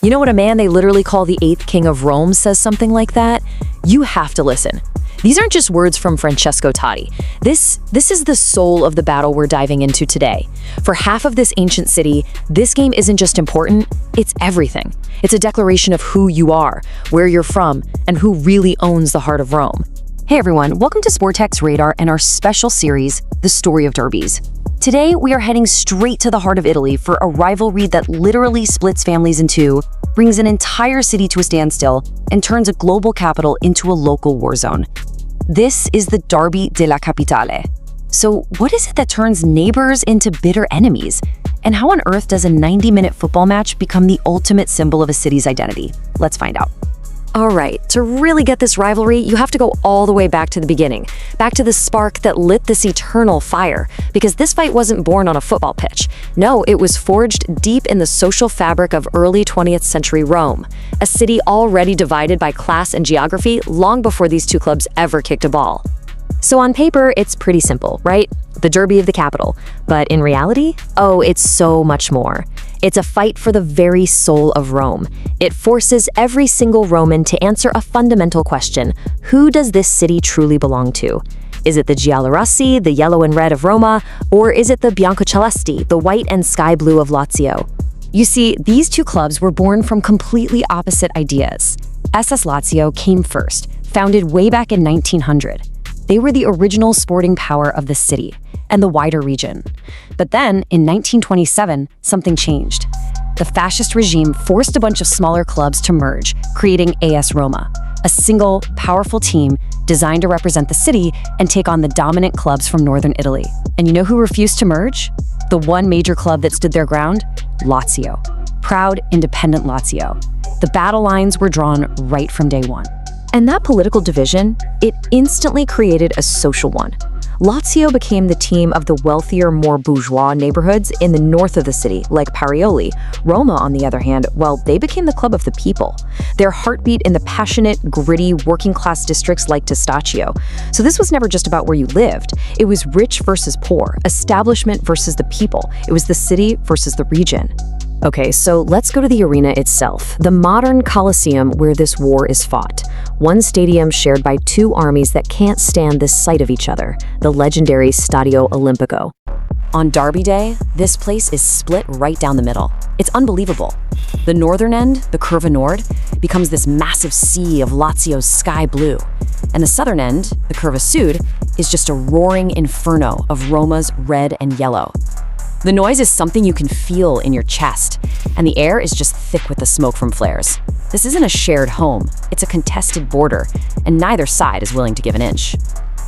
You know what a man they literally call the eighth king of Rome says something like that? You have to listen. These aren't just words from Francesco Totti. This is the soul of the battle we're diving into today. For half of this ancient city, this game isn't just important, it's everything. It's a declaration of who you are, where you're from, and who really owns the heart of Rome. Hey everyone, welcome to Sportech's Radar and our special series, The Story of Derbies. Today, we are heading straight to the heart of Italy for a rivalry that literally splits families in two, brings an entire city to a standstill, and turns a global capital into a local war zone. This is the derby della Capitale. So what is it that turns neighbors into bitter enemies? And how on earth does a 90-minute football match become the ultimate symbol of a city's identity? Let's find out. All right, to really get this rivalry, you have to go all the way back to the beginning, back to the spark that lit this eternal fire, because this fight wasn't born on a football pitch. No, it was forged deep in the social fabric of early 20th century Rome, a city already divided by class and geography long before these two clubs ever kicked a ball. So on paper, it's pretty simple, right? The derby of the capital. But in reality, oh, it's so much more. It's a fight for the very soul of Rome. It forces every single Roman to answer a fundamental question. Who does this city truly belong to? Is it the giallorossi, the yellow and red of Roma, or is it the biancocelesti, the white and sky blue of Lazio? You see, these two clubs were born from completely opposite ideas. SS Lazio came first, founded way back in 1900. They were the original sporting power of the city and the wider region. But then, in 1927, something changed. The fascist regime forced a bunch of smaller clubs to merge, creating AS Roma, a single, powerful team designed to represent the city and take on the dominant clubs from northern Italy. And you know who refused to merge? The one major club that stood their ground? Lazio. Proud, independent Lazio. The battle lines were drawn right from day one. And that political division, it instantly created a social one. Lazio became the team of the wealthier, more bourgeois neighborhoods in the north of the city, like Parioli. Roma, on the other hand, well, they became the club of the people. Their heartbeat in the passionate, gritty, working-class districts like Testaccio. So this was never just about where you lived. It was rich versus poor, establishment versus the people. It was the city versus the region. Okay, so let's go to the arena itself, the modern Colosseum where this war is fought. One stadium shared by two armies that can't stand the sight of each other, the legendary Stadio Olimpico. On Derby Day, this place is split right down the middle. It's unbelievable. The northern end, the Curva Nord, becomes this massive sea of Lazio's sky blue. And the southern end, the Curva Sud, is just a roaring inferno of Roma's red and yellow. The noise is something you can feel in your chest, and the air is just thick with the smoke from flares. This isn't a shared home, it's a contested border, and neither side is willing to give an inch.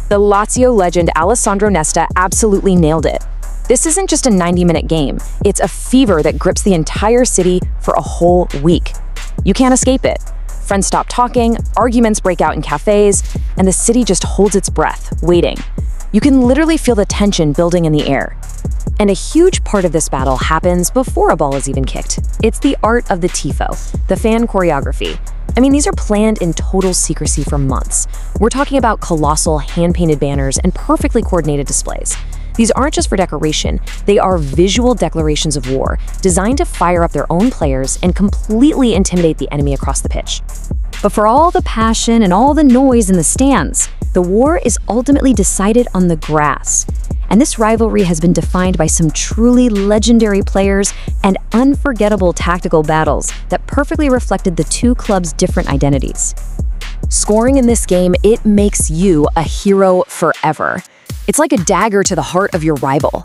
The Lazio legend Alessandro Nesta absolutely nailed it. This isn't just a 90-minute game, it's a fever that grips the entire city for a whole week. You can't escape it. Friends stop talking, arguments break out in cafes, and the city just holds its breath, waiting. You can literally feel the tension building in the air. And a huge part of this battle happens before a ball is even kicked. It's the art of the tifo, the fan choreography. I mean, these are planned in total secrecy for months. We're talking about colossal hand-painted banners and perfectly coordinated displays. These aren't just for decoration, they are visual declarations of war, designed to fire up their own players and completely intimidate the enemy across the pitch. But for all the passion and all the noise in the stands, the war is ultimately decided on the grass. And this rivalry has been defined by some truly legendary players and unforgettable tactical battles that perfectly reflected the two clubs' different identities. Scoring in this game, it makes you a hero forever. It's like a dagger to the heart of your rival.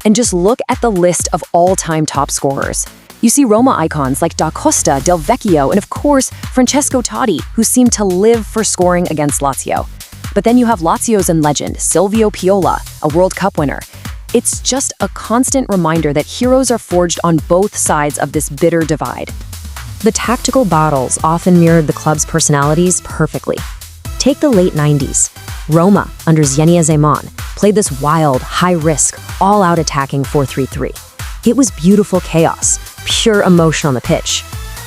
And just look at the list of all-time top scorers. You see Roma icons like Da Costa, Del Vecchio, and of course, Francesco Totti, who seem to live for scoring against Lazio. But then you have Lazio's own legend, Silvio Piola, a World Cup winner. It's just a constant reminder that heroes are forged on both sides of this bitter divide. The tactical battles often mirrored the club's personalities perfectly. Take the late 90s. Roma, under Zenia Zeman, played this wild, high-risk, all-out attacking 4-3-3. It was beautiful chaos, pure emotion on the pitch.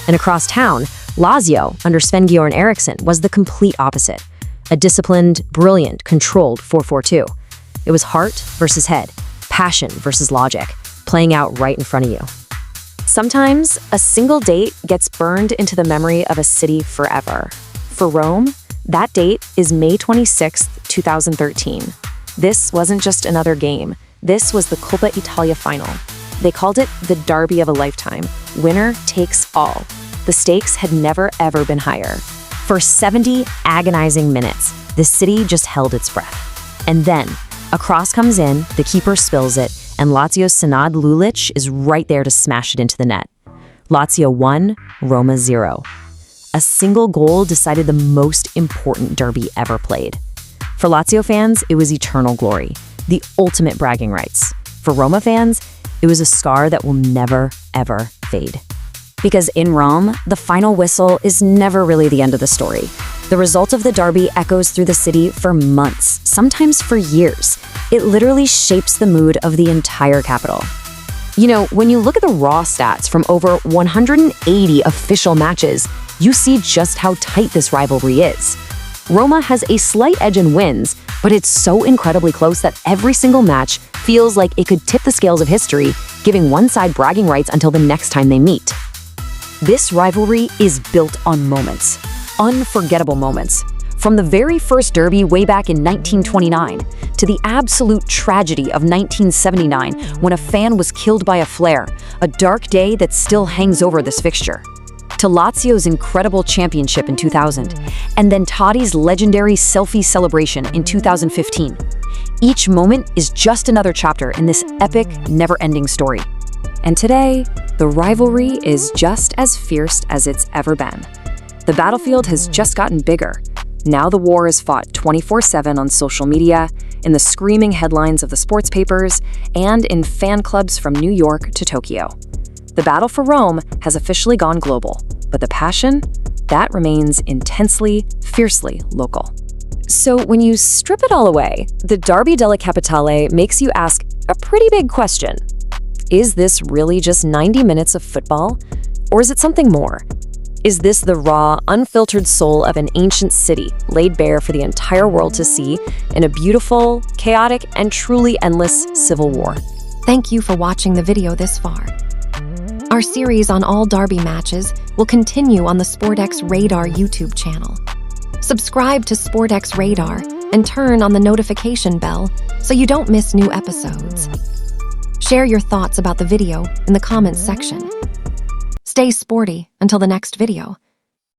And across town, Lazio, under Sven-Göran Eriksson, was the complete opposite. A disciplined, brilliant, controlled 4-4-2. It was heart versus head, passion versus logic, playing out right in front of you. Sometimes a single date gets burned into the memory of a city forever. For Rome, that date is May 26, 2013. This wasn't just another game. This was the Coppa Italia final. They called it the derby of a lifetime. Winner takes all. The stakes had never, ever been higher. For 70 agonizing minutes, the city just held its breath. And then, a cross comes in, the keeper spills it, and Lazio's Senad Lulic is right there to smash it into the net. Lazio 1, Roma 0. A single goal decided the most important derby ever played. For Lazio fans, it was eternal glory, the ultimate bragging rights. For Roma fans, it was a scar that will never, ever fade. Because in Rome, the final whistle is never really the end of the story. The result of the derby echoes through the city for months, sometimes for years. It literally shapes the mood of the entire capital. You know, when you look at the raw stats from over 180 official matches, you see just how tight this rivalry is. Roma has a slight edge in wins, but it's so incredibly close that every single match feels like it could tip the scales of history, giving one side bragging rights until the next time they meet. This rivalry is built on moments, unforgettable moments. From the very first derby way back in 1929 to the absolute tragedy of 1979 when a fan was killed by a flare, a dark day that still hangs over this fixture. To Lazio's incredible championship in 2000, and then Totti's legendary selfie celebration in 2015. Each moment is just another chapter in this epic, never-ending story. And today, the rivalry is just as fierce as it's ever been. The battlefield has just gotten bigger. Now the war is fought 24/7 on social media, in the screaming headlines of the sports papers, and in fan clubs from New York to Tokyo. The battle for Rome has officially gone global, but the passion, that remains intensely, fiercely local. So when you strip it all away, the derby della Capitale makes you ask a pretty big question. Is this really just 90 minutes of football? Or is it something more? Is this the raw, unfiltered soul of an ancient city laid bare for the entire world to see in a beautiful, chaotic, and truly endless civil war? Thank you for watching the video this far. Our series on all derby matches will continue on the SportX Radar YouTube channel. Subscribe to SportX Radar and turn on the notification bell so you don't miss new episodes. Share your thoughts about the video in the comments section. Stay sporty until the next video.